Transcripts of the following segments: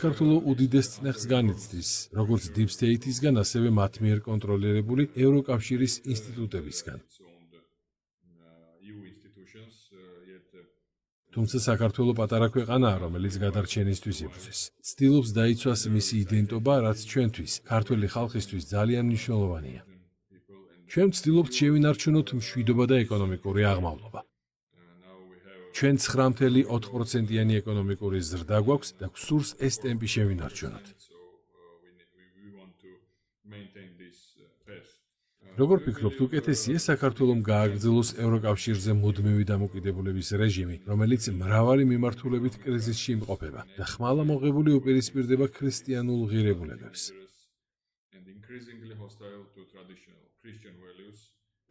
საქართველოს უდიდეს წნეხს განიცდის, როგორც Deep State-ისგან, ასევე მათ მიერ კონტროლირებული ევროკავშირის ინსტიტუტებისგან. თუმცა საქართველოს პატარა ქვეყანაა, რომელიც გადარჩენისთვის იბრძვის. ცდილობს დაიცვას მისი იდენტობა, რაც ჩვენთვის, ქართველი ხალხისთვის ძალიან მნიშვნელოვანია. ჩვენ ვცდილობთ შევინარჩუნოთ მშვიდობა და ეკონომიკური აღმავლობა. ჩვენ 9.4%-იანი ეკონომიკური ზრდა გვაქვს და გვსურს ეს ტემპი შევინარჩუნოთ. როგორ ფიქრობთ, უკეთესია საქართველოს გააგრძელოს ევროკავშირზე მუდმივი დამოკიდებულების რეჟიმი, რომელიც მრავალი მიმართულებით კრიზისში იმყოფება და ხმალა მოღებული უპირისპირდება ქრისტიანულ ღირებულებებს.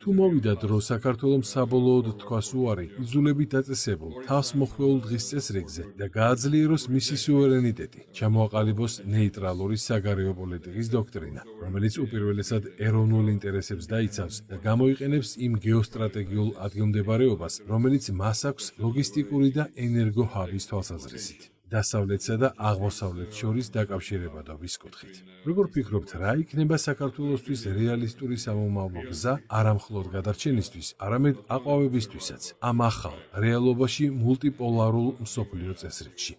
თუ მოვიდა დრო საქართველოს საბოლოოდ თქვას უარი იძულებით დაწესებულ თავს მოხვეულ დღის წესრიგზე და გააძლიეროს მისი სუვერენიტეტი, ჩამოაყალიბოს ნეიტრალური საგარეო პოლიტიკის დოქტრინა, რომელიც უპირველესად ეროვნულ ინტერესებს დაიცავს და გამოიყენებს იმ გეოსტრატეგიულ ადგილმდებარეობას, რომელიც მას აქვს ლოგისტიკური და ენერგო ჰაბის თვალსაზრისით. დასავლეთსა და აღმოსავლეთს შორის დაკავშირებადობის კუთხით. როგორ ფიქრობთ, რა იქნება საქართველოსთვის რეალისტური სამომავლო გზა არა მხოლოდ გადარჩენისთვის, არამედ აყვავებისთვისაც ამ ახალ რეალობაში მულტიპოლარულ მსოფლიო წესრიგში?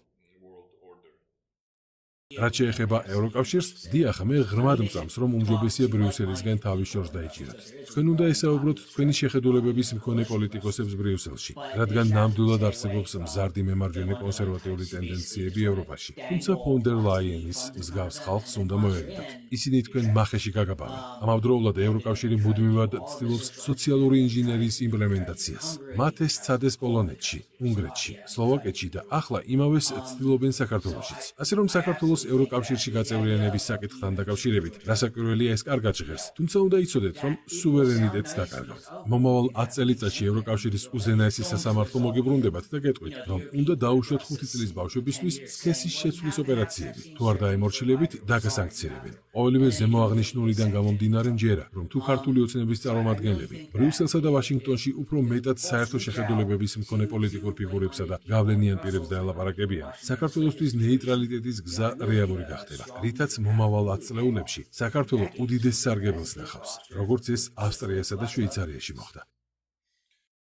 რაც შეეხება ევროკავშირს, დიახ, მე ღრმად მწამს, რომ უმჯობესია ბრიუსელისგან თავის შორს დაიჭიროთ. თქვენ უნდა ესაუბროთ თქვენი შეხედულებების მქონე პოლიტიკოსებს ბრიუსელში, რადგან ნამდვილად არსებობს მზარდი მემარჯვენე კონსერვატიული ტენდენციები ევროპაში. თუმცა ფონ დერ ლაიენის მსგავს ხალხს უნდა მოერიდოთ. ისინი თქვენ მახეში გაგაბავენ. ამავდროულად ევროკავშირი მუდმივად ცდილობს სოციალური ინჟინერიის იმპლემენტაციას. მათ ეს სცადეს პოლონეთში, უნგრეთში, სლოვაკეთში და ახლა იმავეს ცდილობენ საქართველოშიც. ასე რომ საქართველოს ევროკავშირში გაწევრიანების საკითხთან დაკავშირებით, რასაკვირველია ეს კარგად ჟღერს, თუმცა უნდა იცოდეთ, რომ სუვერენიტეტს დაკარგავთ. მომავალ 10 წელიწადში ევროკავშირის უზენაესი სასამართლო მოგიბრუნდებათ და გეტყვით, რომ უნდა დაუშვათ 5 წლის ბავშვებისთვის სქესის შეცვლის ოპერაციები. თუ არ დაემორჩილებით, დაგასანქცირებენ. ყოველივე ზემოაღნიშნულიდან გამომდინარე მჯერა, რომ თუ ქართული ოცნების წარმომადგენლები ბრიუსელსა და ვაშინგტონში უფრო მეტად საერთო შეხედულებების მქონე პოლიტიკურ ფიგურებსა და გავლენიან პირებს დაელაპარაკებიან, საქართველოსთვის ნეიტრალიტეტის გზა რეალური გახდება, რითაც მომავალ 10 წლეულებში საქართველოს უდიდეს სარგებელს ნახავს, როგორც ეს ავსტრიასა და შვეიცარიაში მოხდა.